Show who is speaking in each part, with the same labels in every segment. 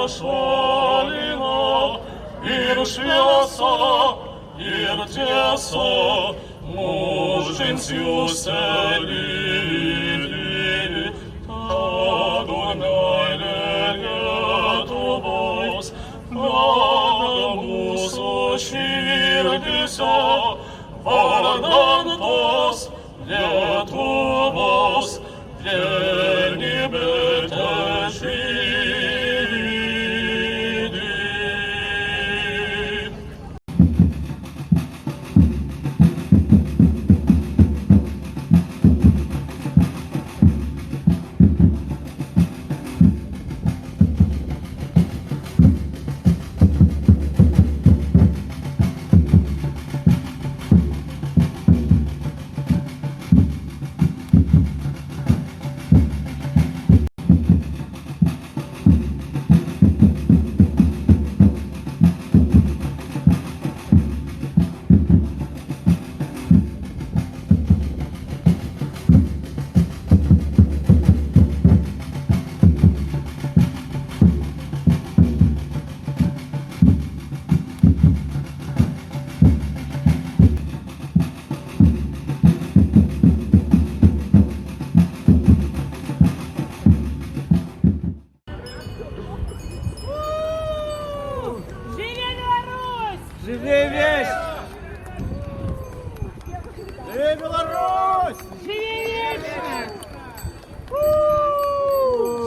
Speaker 1: Šalina, ir šviesa, ir tiesa, mūžins jūs lydi. Tegu meilė Lietuvos, dega mūsų širdyse, vardan tos Lietuvos, vienybė težydi.
Speaker 2: Живи вещь! Живи Беларусь!
Speaker 3: Живи Беларусь!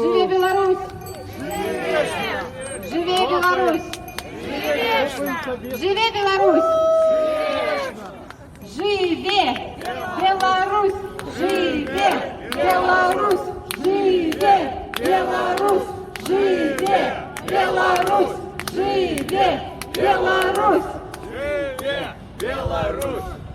Speaker 3: Живи Беларусь! Живи Беларусь! Живи Беларусь! Живи Беларусь! Живи Беларусь! Живи Беларусь! Живи Беларусь!
Speaker 2: Живи Беларусь!